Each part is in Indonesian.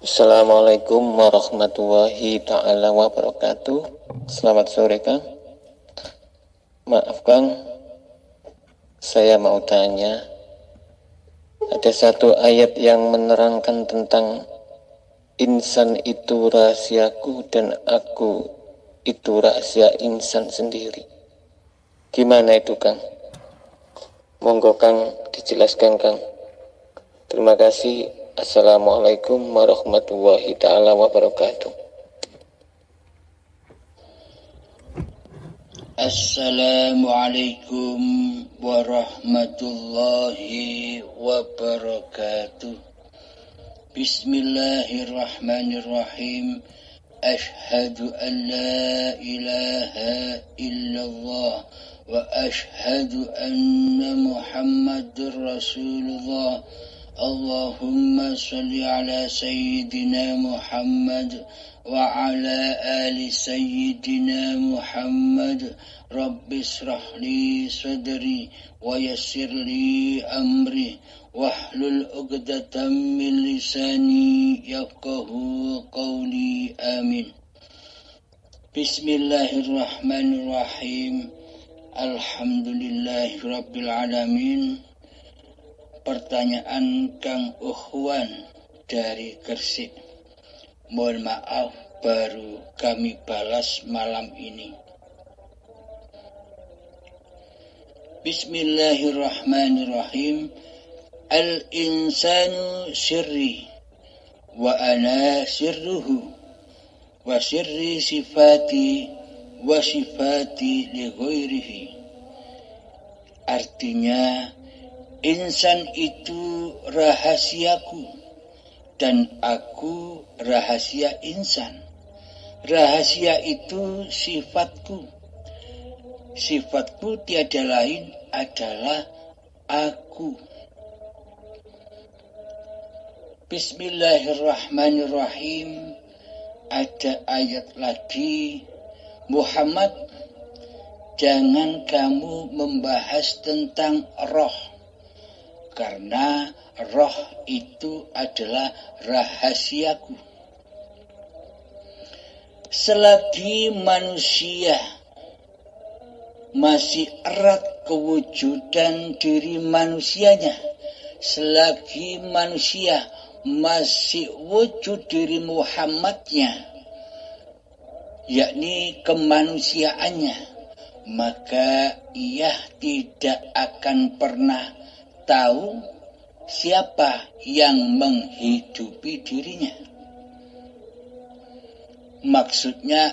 Assalamualaikum warahmatullahi ta'ala wabarakatuh. Selamat sore Kang. Maaf Kang, saya mau tanya. Ada satu ayat yang menerangkan tentang insan itu rahasiaku dan aku itu rahasia insan sendiri. Gimana itu Kang? Monggo Kang dijelaskan Kang. Terima kasih. Assalamualaikum warahmatullahi ta'ala wabarakatuh. Assalamualaikum warahmatullahi wabarakatuh. Bismillahirrahmanirrahim. Ashhadu an la ilaha illallah wa ashhadu anna Muhammadur Rasulullah. Allahumma salli ala Sayyidina Muhammad wa ala ali Sayyidina Muhammad. Rabbi shrah li sadri wa yassir li amri wahlul 'uqdatam min lisani yafqahu qawli. Amin. Bismillahirrahmanirrahim. Alhamdulillahi rabbil alamin. Pertanyaan Kang Uhwan dari Gresik. Mohon maaf baru kami balas malam ini. Bismillahirrahmanirrahim. Al-insanu sirri wa ana sirruhu wa sirri sifati wa sifati li ghairihi. Artinya, insan itu rahasiaku dan aku rahasia insan. Rahasia itu sifatku. Sifatku tiada lain adalah aku. Bismillahirrahmanirrahim. Ada ayat lagi. Muhammad, jangan kamu membahas tentang roh. Karena roh itu adalah rahasiaku. Selagi manusia masih erat kewujudan diri manusianya, selagi manusia masih wujud diri Muhammadnya, yakni kemanusiaannya, maka ia tidak akan pernah tahu siapa yang menghidupi dirinya. Maksudnya,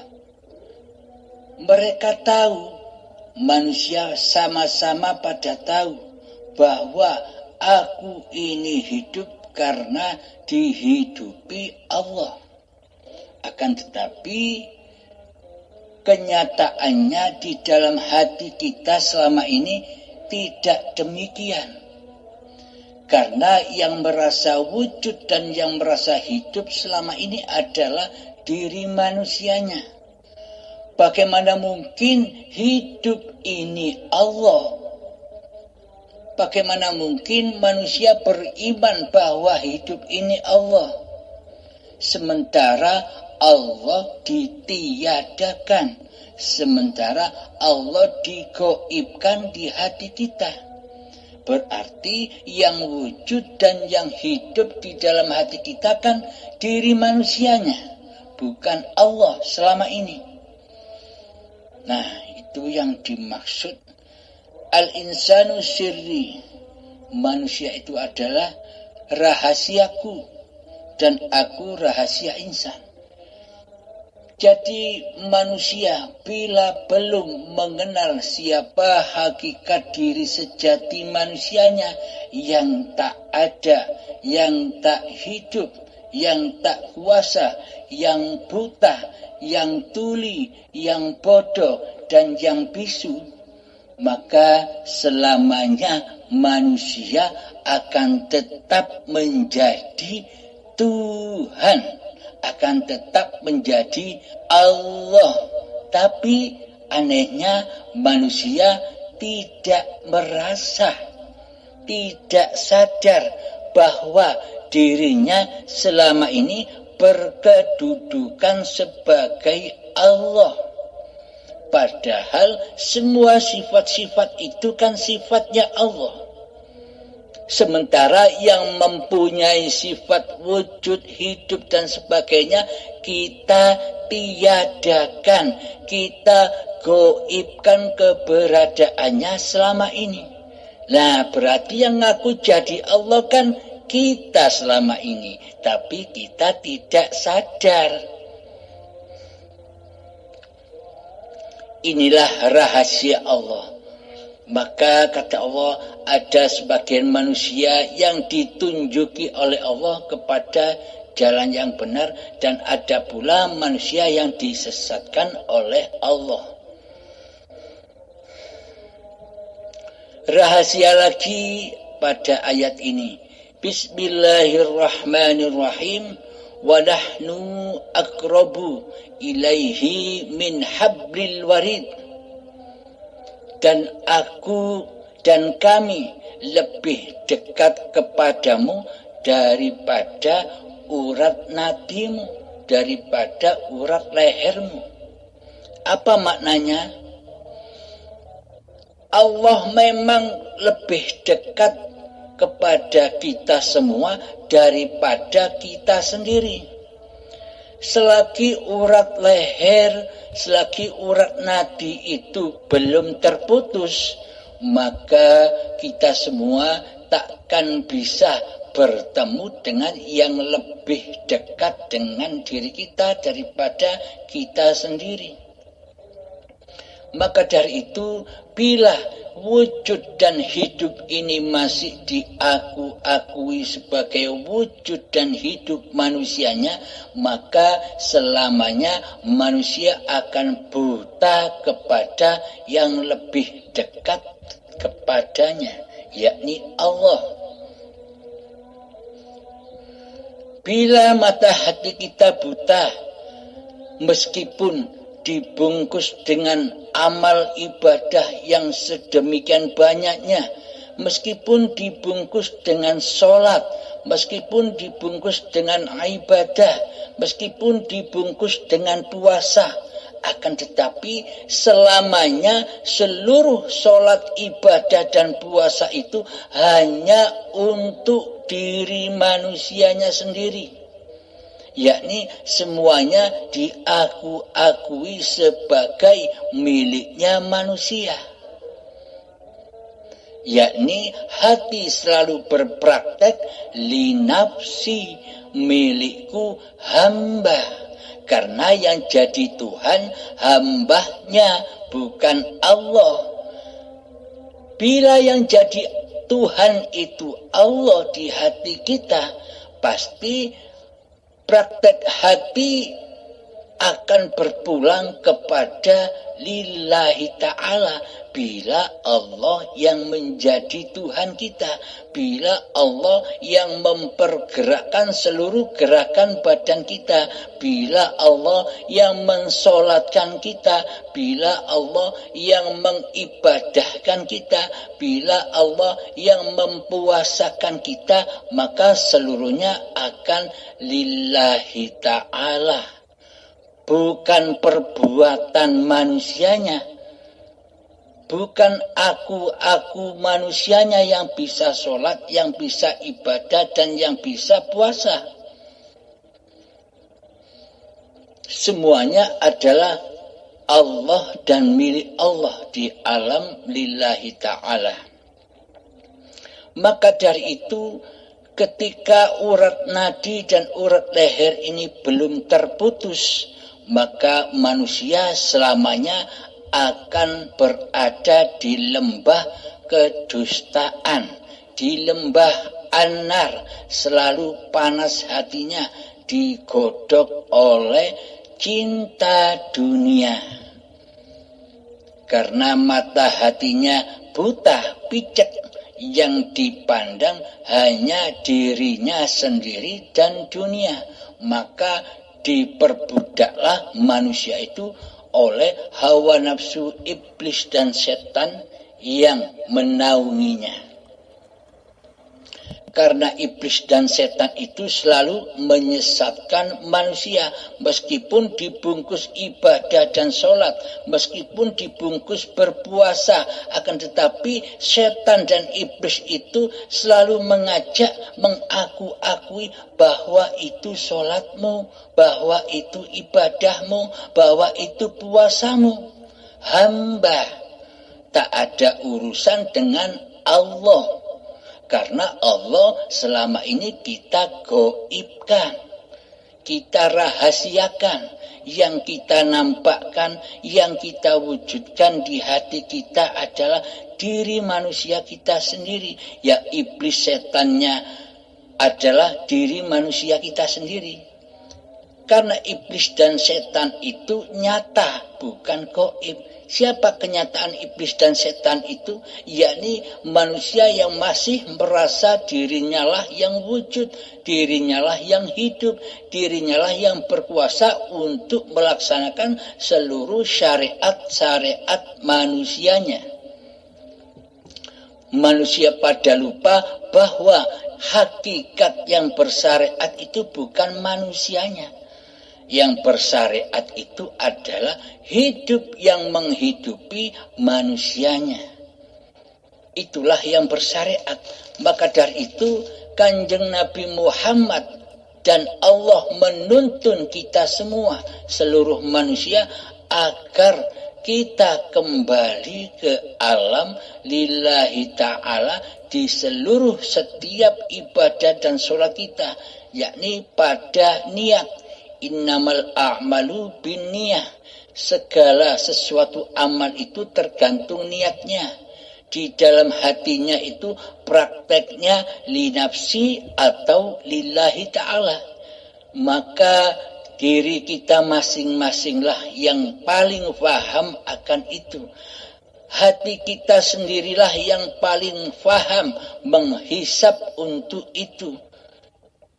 mereka tahu, manusia sama-sama pada tahu bahwa aku ini hidup karena dihidupi Allah. Akan tetapi, kenyataannya di dalam hati kita selama ini tidak demikian. Karena yang merasa wujud dan yang merasa hidup selama ini adalah diri manusianya. Bagaimana mungkin hidup ini Allah? Bagaimana mungkin manusia beriman bahwa hidup ini Allah? Sementara Allah ditiadakan. Sementara Allah digoibkan di hati kita. Berarti yang wujud dan yang hidup di dalam hati kita kan diri manusianya, bukan Allah selama ini. Nah, itu yang dimaksud al-insanu sirri. Manusia itu adalah rahasiaku dan aku rahasia insan. Jadi manusia bila belum mengenal siapa hakikat diri sejati manusianya yang tak ada, yang tak hidup, yang tak kuasa, yang buta, yang tuli, yang bodoh, dan yang bisu, maka selamanya manusia akan tetap menjadi Tuhan, akan tetap menjadi Allah. Tapi anehnya manusia tidak merasa, tidak sadar bahwa dirinya selama ini berkedudukan sebagai Allah. Padahal semua sifat-sifat itu kan sifatnya Allah. Sementara yang mempunyai sifat wujud, hidup dan sebagainya kita tiadakan, kita goibkan keberadaannya selama ini. Nah, berarti yang ngaku jadi Allah kan kita selama ini, tapi kita tidak sadar. Inilah rahasia Allah. Maka kata Allah, ada sebagian manusia yang ditunjuki oleh Allah kepada jalan yang benar, dan ada pula manusia yang disesatkan oleh Allah. Rahasia lagi pada ayat ini. Bismillahirrahmanirrahim. Wa nahnu aqrabu ilaihi min hablil warid. Dan aku dan kami lebih dekat kepadamu daripada urat nadimu, daripada urat lehermu. Apa maknanya? Allah memang lebih dekat kepada kita semua daripada kita sendiri. Selagi urat leher, selagi urat nadi itu belum terputus, maka kita semua takkan bisa bertemu dengan yang lebih dekat dengan diri kita daripada kita sendiri. Maka dari itu, bila wujud dan hidup ini masih diakui sebagai wujud dan hidup manusianya, maka selamanya manusia akan buta kepada yang lebih dekat kepadanya, yakni Allah. Bila mata hati kita buta, meskipun dibungkus dengan amal ibadah yang sedemikian banyaknya, meskipun dibungkus dengan sholat, meskipun dibungkus dengan ibadah, meskipun dibungkus dengan puasa, akan tetapi selamanya seluruh sholat, ibadah dan puasa itu hanya untuk diri manusianya sendiri. Yakni semuanya diakui sebagai miliknya manusia. Yakni hati selalu berpraktek linafsi, milikku hamba. Karena yang jadi Tuhan hambanya, bukan Allah. Bila yang jadi Tuhan itu Allah di hati kita, pasti praktek hati akan berpulang kepada lillahi ta'ala. Bila Allah yang menjadi Tuhan kita, bila Allah yang mempergerakkan seluruh gerakan badan kita, bila Allah yang mensolatkan kita, bila Allah yang mengibadahkan kita, bila Allah yang mempuasakan kita, maka seluruhnya akan lillahi ta'ala. Bukan perbuatan manusianya, bukan aku manusianya yang bisa sholat, yang bisa ibadah, dan yang bisa puasa. Semuanya adalah Allah dan milik Allah di alam lillahi ta'ala. Maka dari itu, ketika urat nadi dan urat leher ini belum terputus, maka manusia selamanya akan berada di lembah kedustaan, di lembah anar, selalu panas hatinya, digodok oleh cinta dunia. Karena mata hatinya buta, picek, yang dipandang hanya dirinya sendiri dan dunia, maka diperbudaklah manusia itu oleh hawa nafsu iblis dan setan yang menaunginya. Karena iblis dan setan itu selalu menyesatkan manusia. Meskipun dibungkus ibadah dan sholat, meskipun dibungkus berpuasa, akan tetapi setan dan iblis itu selalu mengajak, mengaku-akui bahwa itu sholatmu, bahwa itu ibadahmu, bahwa itu puasamu. Hamba tak ada urusan dengan Allah. Karena Allah selama ini kita gaibkan, kita rahasiakan, yang kita nampakkan, yang kita wujudkan di hati kita adalah diri manusia kita sendiri. Ya, iblis setannya adalah diri manusia kita sendiri. Karena iblis dan setan itu nyata, bukan gaib. Siapa kenyataan iblis dan setan itu? Yakni manusia yang masih merasa dirinya lah yang wujud, dirinya lah yang hidup, dirinya lah yang berkuasa untuk melaksanakan seluruh syariat-syariat manusianya. Manusia pada lupa bahwa hakikat yang bersyariat itu bukan manusianya. Yang bersyariat itu adalah hidup yang menghidupi manusianya. Itulah yang bersyariat. Maka dari itu Kanjeng Nabi Muhammad dan Allah menuntun kita semua, seluruh manusia, agar kita kembali ke alam lillahi ta'ala di seluruh setiap ibadah dan sholat kita, yakni pada niat. Innamal a'malu binniyah. Segala sesuatu amal itu tergantung niatnya. Di dalam hatinya itu prakteknya linafsi atau lillahi ta'ala. Maka diri kita masing-masinglah yang paling paham akan itu. Hati kita sendirilah yang paling paham menghisap untuk itu.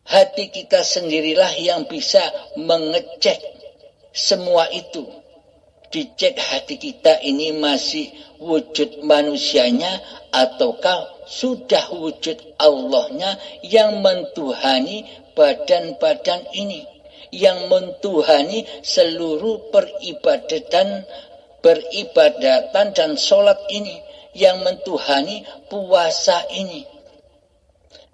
Hati kita sendirilah yang bisa mengecek semua itu. Dicek hati kita ini masih wujud manusianya ataukah sudah wujud Allahnya yang mentuhani badan-badan ini, yang mentuhani seluruh peribadatan dan sholat ini, yang mentuhani puasa ini.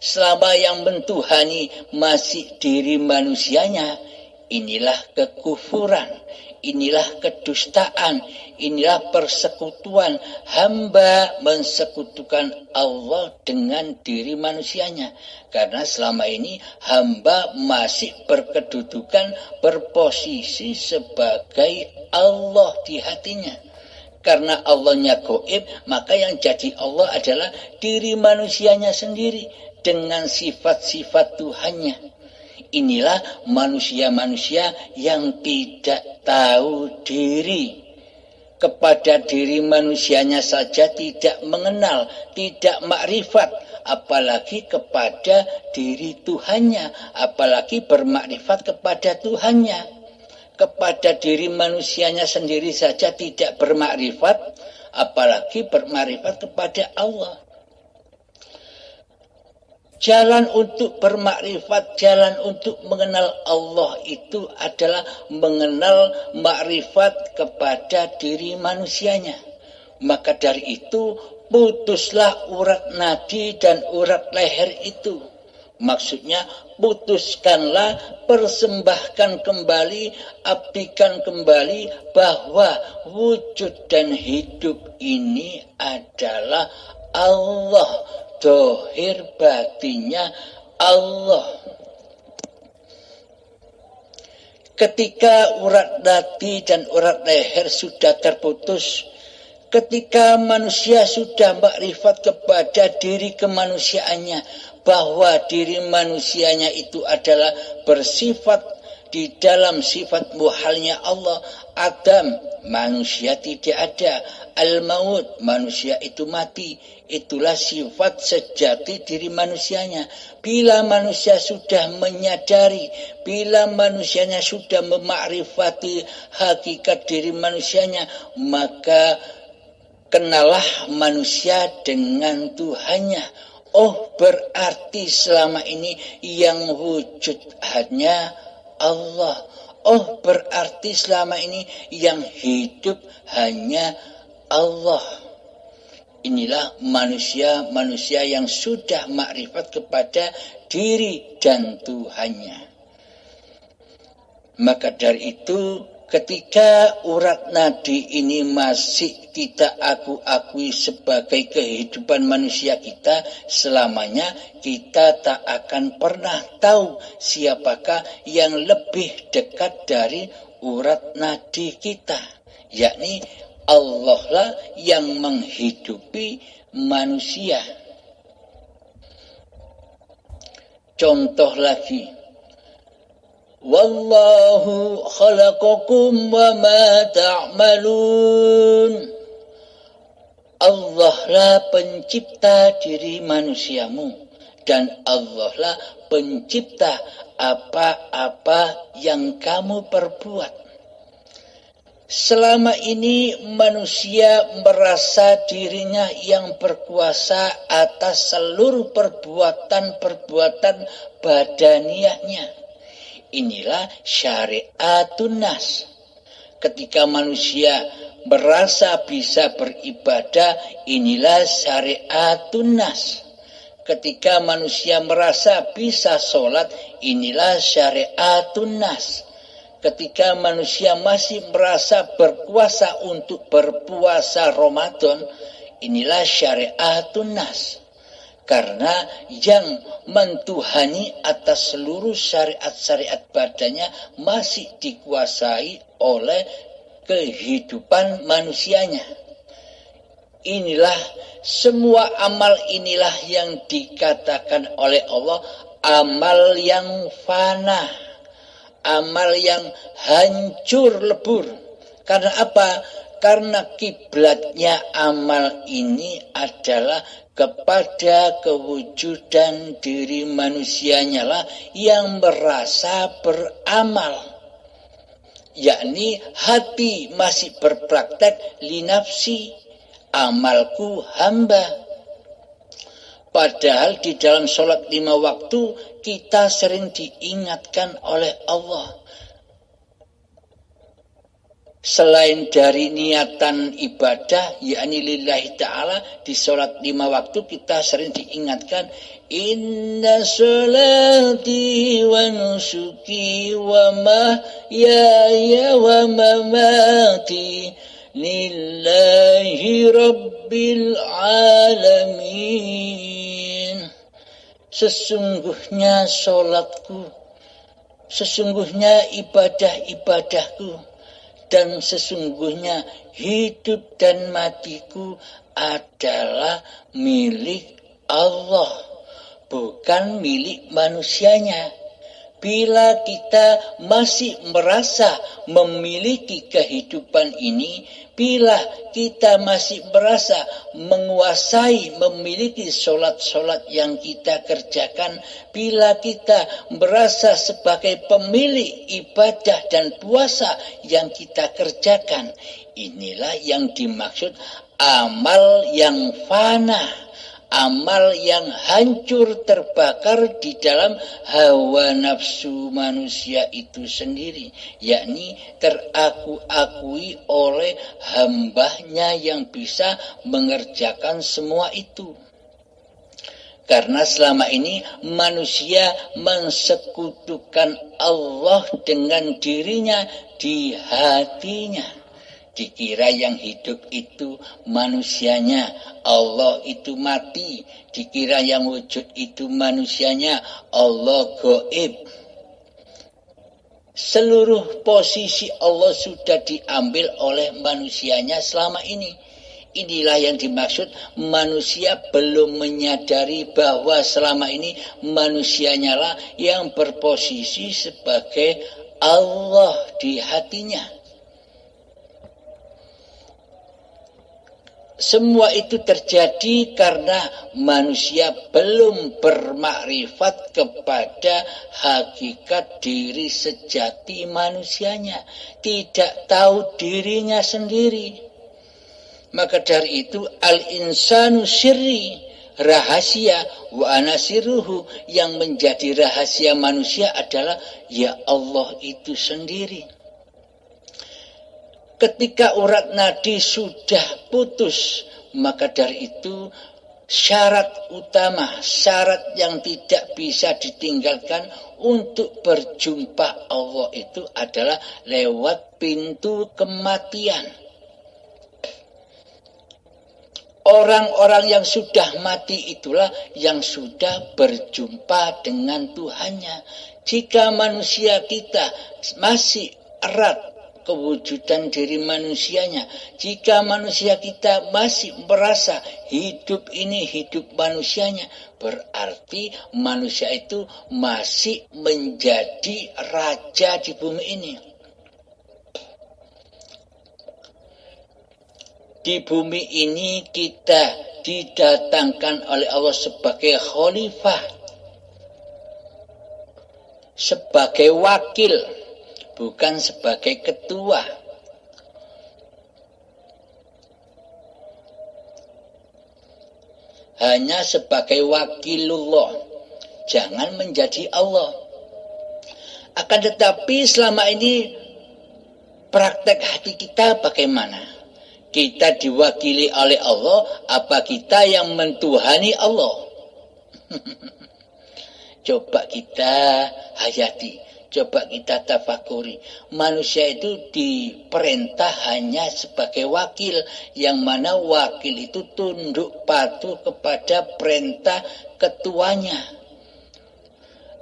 Selama yang mentuhani masih diri manusianya, inilah kekufuran, inilah kedustaan, inilah persekutuan. Hamba mensekutukan Allah dengan diri manusianya. Karena selama ini hamba masih berkedudukan, berposisi sebagai Allah di hatinya. Karena Allahnya gaib, maka yang jadi Allah adalah diri manusianya sendiri dengan sifat-sifat Tuhannya. Inilah manusia-manusia yang tidak tahu diri. Kepada diri manusianya saja tidak mengenal, tidak makrifat, apalagi kepada diri Tuhannya, apalagi bermakrifat kepada Tuhannya. Kepada diri manusianya sendiri saja tidak bermakrifat, apalagi bermakrifat kepada Allah. Jalan untuk bermakrifat, jalan untuk mengenal Allah itu adalah mengenal makrifat kepada diri manusianya. Maka dari itu, putuslah urat nadi dan urat leher itu. Maksudnya, putuskanlah, persembahkan kembali, abdikan kembali bahwa wujud dan hidup ini adalah Allah. Dohir batinnya Allah. Ketika urat nadi dan urat leher sudah terputus, ketika manusia sudah makrifat kepada diri kemanusiaannya, bahwa diri manusianya itu adalah bersifat di dalam sifat muhalnya Allah. Adam, manusia tidak ada. Al-maut, manusia itu mati. Itulah sifat sejati diri manusianya. Bila manusia sudah menyadari, bila manusianya sudah memakrifati hakikat diri manusianya, maka kenalah manusia dengan Tuhannya. Oh, berarti selama ini yang wujud hanya Allah. Oh, berarti selama ini yang hidup hanya Allah. Inilah manusia yang sudah makrifat kepada diri dan Tuhannya. Maka dari itu, ketika urat nadi ini masih kita akui sebagai kehidupan manusia kita, selamanya kita tak akan pernah tahu siapakah yang lebih dekat dari urat nadi kita, yakni Allah lah yang menghidupi manusia. Contoh lagi, wallahu khalaqakum wa ma ta'malun. Allah lah pencipta diri manusiamu, dan Allah lah pencipta apa-apa yang kamu perbuat. Selama ini manusia merasa dirinya yang berkuasa atas seluruh perbuatan badaniahnya. Inilah syariatun nas. Ketika manusia merasa bisa beribadah, inilah syariatun nas. Ketika manusia merasa bisa sholat, inilah syariatun nas. Ketika manusia masih merasa berkuasa untuk berpuasa Ramadan, inilah syariatun nas. Karena yang mentuhani atas seluruh syariat-syariat badannya masih dikuasai oleh kehidupan manusianya. Inilah semua amal inilah yang dikatakan oleh Allah amal yang fana, amal yang hancur lebur. Karena apa? Karena kiblatnya amal ini adalah kepada kewujudan diri manusianya lah yang merasa beramal. Yakni hati masih berpraktek linafsi, amalku hamba. Padahal di dalam sholat 5 waktu kita sering diingatkan oleh Allah. Selain dari niatan ibadah, yakni lillahi ta'ala, di sholat 5 waktu kita sering diingatkan, inna sholati wa nusuki wa mahyaya wa mamati lillahi rabbil alamin. Sesungguhnya sholatku, sesungguhnya ibadah-ibadahku, dan sesungguhnya hidup dan matiku adalah milik Allah, bukan milik manusianya. Bila kita masih merasa memiliki kehidupan ini, bila kita masih merasa menguasai, memiliki sholat-sholat yang kita kerjakan, bila kita merasa sebagai pemilik ibadah dan puasa yang kita kerjakan, inilah yang dimaksud amal yang fana. Amal yang hancur terbakar di dalam hawa nafsu manusia itu sendiri. Yakni teraku-akui oleh hambanya yang bisa mengerjakan semua itu. Karena selama ini manusia mensekutukan Allah dengan dirinya di hatinya. Dikira yang hidup itu manusianya, Allah itu mati. Dikira yang wujud itu manusianya, Allah gaib. Seluruh posisi Allah sudah diambil oleh manusianya selama ini. Inilah yang dimaksud manusia belum menyadari bahwa selama ini manusianya lah yang berposisi sebagai Allah di hatinya. Semua itu terjadi karena manusia belum bermakrifat kepada hakikat diri sejati manusianya. Tidak tahu dirinya sendiri. Maka dari itu al-insanu syirri, rahasia, wa anasiruhu, yang menjadi rahasia manusia adalah ya Allah itu sendiri. Ketika urat nadi sudah putus, maka dari itu syarat utama, syarat yang tidak bisa ditinggalkan untuk berjumpa Allah itu adalah lewat pintu kematian. Orang-orang yang sudah mati itulah yang sudah berjumpa dengan Tuhannya. Jika manusia kita masih erat kewujudan diri manusianya, jika manusia kita masih merasa hidup ini hidup manusianya, berarti manusia itu masih menjadi raja di bumi ini. Di bumi ini kita didatangkan oleh Allah sebagai khalifah, sebagai wakil, bukan sebagai ketua. Hanya sebagai wakilullah, jangan menjadi Allah. Akan tetapi selama ini praktek hati kita bagaimana? Kita diwakili oleh Allah, apa kita yang mentuhani Allah? Coba kita hayati, coba kita tafakuri. Manusia itu diperintah hanya sebagai wakil, yang mana wakil itu tunduk patuh kepada perintah ketuanya.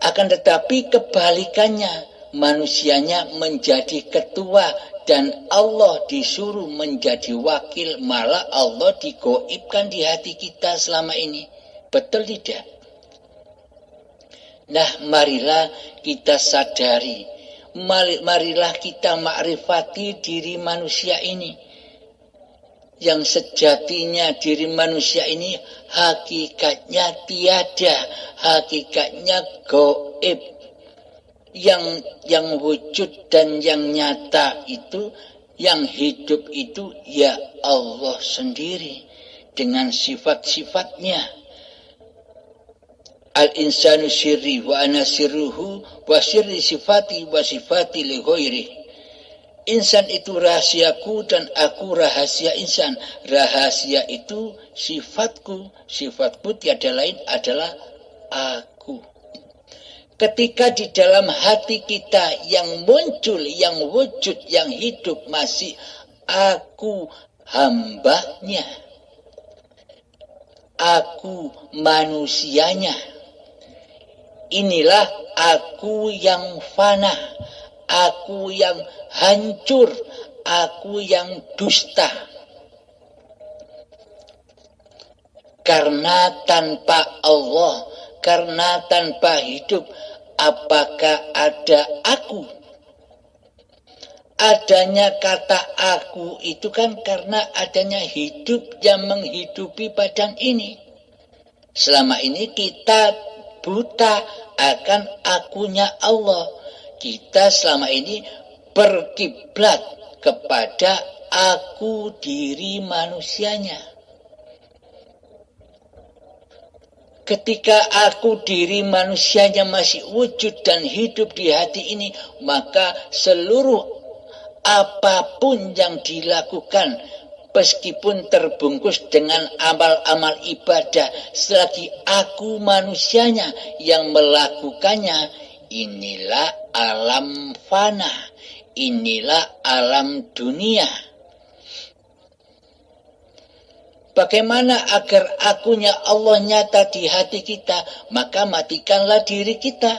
Akan tetapi kebalikannya, manusianya menjadi ketua dan Allah disuruh menjadi wakil, malah Allah digoibkan di hati kita selama ini. Betul tidak? Nah, marilah kita sadari, marilah kita makrifati diri manusia ini. Yang sejatinya diri manusia ini hakikatnya tiada, hakikatnya goib. Yang wujud dan yang nyata itu, yang hidup itu ya Allah sendiri dengan sifat-sifatnya. Al-insanu sirri wa ana sirruhu wa sirri sifati wa sifati li ghairi. Insan itu rahasiaku dan aku rahasia insan. Rahasia itu sifatku, sifatku tiada lain adalah aku. Ketika di dalam hati kita yang muncul, yang wujud, yang hidup masih aku hambanya, aku manusianya, inilah aku yang fana, aku yang hancur, aku yang dusta. Karena tanpa Allah, karena tanpa hidup, apakah ada aku? Adanya kata aku itu kan karena adanya hidup yang menghidupi badan ini. Selama ini kita buta akan akunya Allah. Kita selama ini berkiblat kepada aku diri manusianya. Ketika aku diri manusianya masih wujud dan hidup di hati ini, maka seluruh apapun yang dilakukan, meskipun terbungkus dengan amal-amal ibadah, selagi aku manusianya yang melakukannya, inilah alam fana, inilah alam dunia. Bagaimana agar akunya Allah nyata di hati kita? Maka matikanlah diri kita.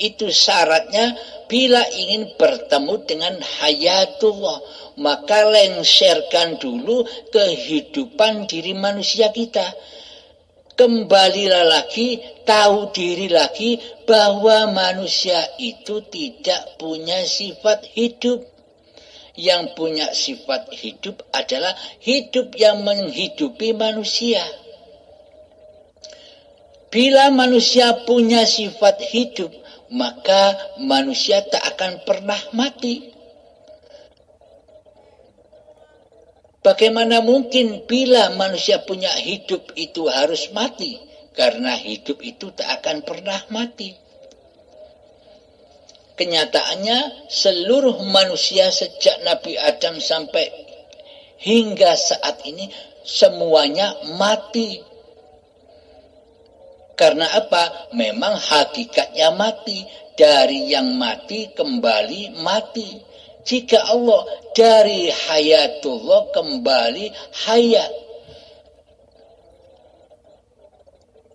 Itu syaratnya bila ingin bertemu dengan hayatullah. Maka lengserkan dulu kehidupan diri manusia kita. Kembalilah lagi, tahu diri lagi bahwa manusia itu tidak punya sifat hidup. Yang punya sifat hidup adalah hidup yang menghidupi manusia. Bila manusia punya sifat hidup, maka manusia tak akan pernah mati. Bagaimana mungkin bila manusia punya hidup itu harus mati? Karena hidup itu tak akan pernah mati. Kenyataannya seluruh manusia sejak Nabi Adam sampai hingga saat ini semuanya mati. Karena apa? Memang hakikatnya mati. Dari yang mati kembali mati. Jika Allah dari hayatullah kembali hayat.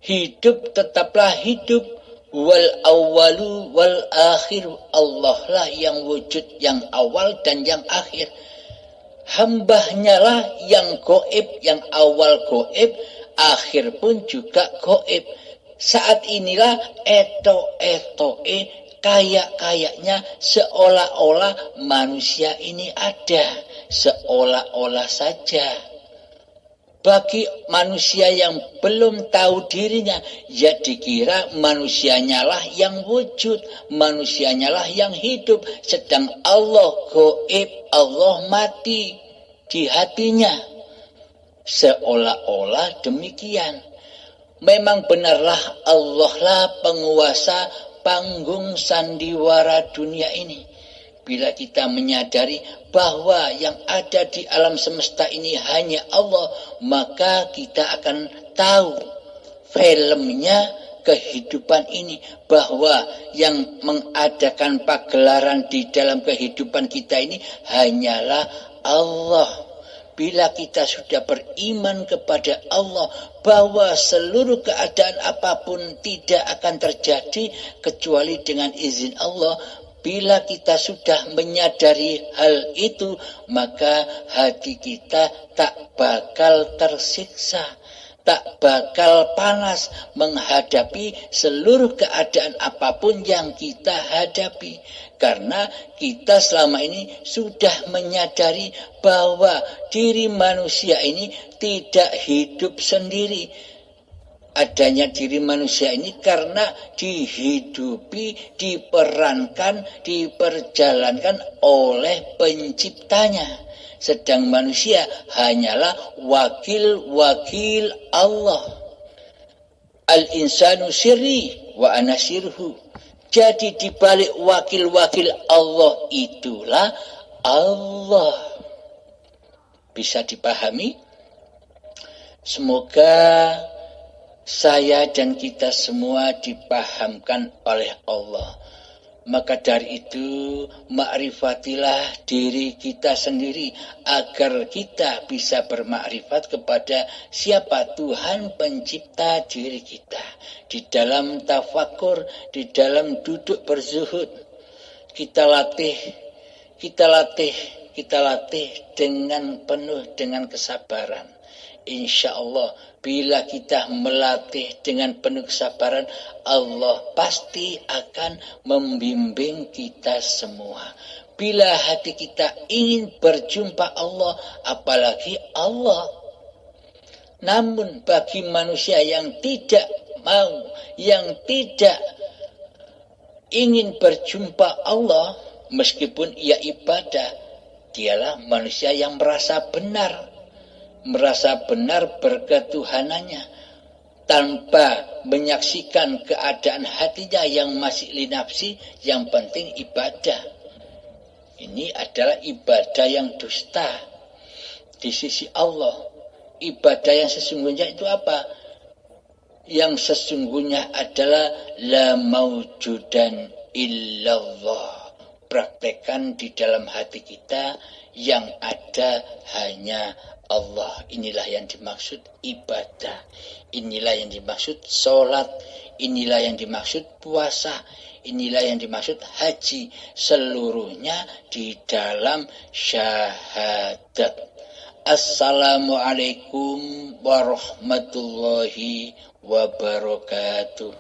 Hidup tetaplah hidup. Wal awalu wal akhir. Allah lah yang wujud, yang awal dan yang akhir. Hambanya lah yang goib, yang awal goib, akhir pun juga goib. Saat inilah kayak-kayaknya seolah-olah manusia ini ada. Seolah-olah saja. Bagi manusia yang belum tahu dirinya, ya dikira manusianya lah yang wujud, manusianya lah yang hidup. Sedang Allah goib, Allah mati di hatinya. Seolah-olah demikian. Memang benarlah Allah lah penguasa panggung sandiwara dunia ini. Bila kita menyadari bahwa yang ada di alam semesta ini hanya Allah, maka kita akan tahu filmnya kehidupan ini. Bahwa yang mengadakan pagelaran di dalam kehidupan kita ini hanyalah Allah. Bila kita sudah beriman kepada Allah bahwa seluruh keadaan apapun tidak akan terjadi kecuali dengan izin Allah, bila kita sudah menyadari hal itu, maka hati kita tak bakal tersiksa, tak bakal panas menghadapi seluruh keadaan apapun yang kita hadapi. Karena kita selama ini sudah menyadari bahwa diri manusia ini tidak hidup sendiri. Adanya diri manusia ini karena dihidupi, diperankan, diperjalankan oleh penciptanya. Sedang manusia hanyalah wakil-wakil Allah. Al-insanu sirri wa ana sirhu. Jadi dibalik wakil-wakil Allah itulah Allah. Bisa dipahami? Semoga saya dan kita semua dipahamkan oleh Allah. Maka dari itu, makrifatilah diri kita sendiri agar kita bisa bermakrifat kepada siapa Tuhan pencipta diri kita. Di dalam tafakur, di dalam duduk berzuhud, kita latih dengan penuh dengan kesabaran. Insya Allah, bila kita melatih dengan penuh kesabaran, Allah pasti akan membimbing kita semua. Bila hati kita ingin berjumpa Allah, apalagi Allah. Namun bagi manusia yang tidak mau, yang tidak ingin berjumpa Allah, meskipun ia ibadah, dialah manusia yang merasa benar berketuhanannya tanpa menyaksikan keadaan hatinya yang masih linafsi, yang penting ibadah. Ini adalah ibadah yang dusta di sisi Allah. Ibadah yang sesungguhnya itu apa? Yang sesungguhnya adalah la maujudan illallah. Praktekkan di dalam hati kita yang ada hanya Allah. Inilah yang dimaksud ibadah. Inilah yang dimaksud sholat. Inilah yang dimaksud puasa. Inilah yang dimaksud haji. Seluruhnya di dalam syahadat. Assalamualaikum warahmatullahi wabarakatuh.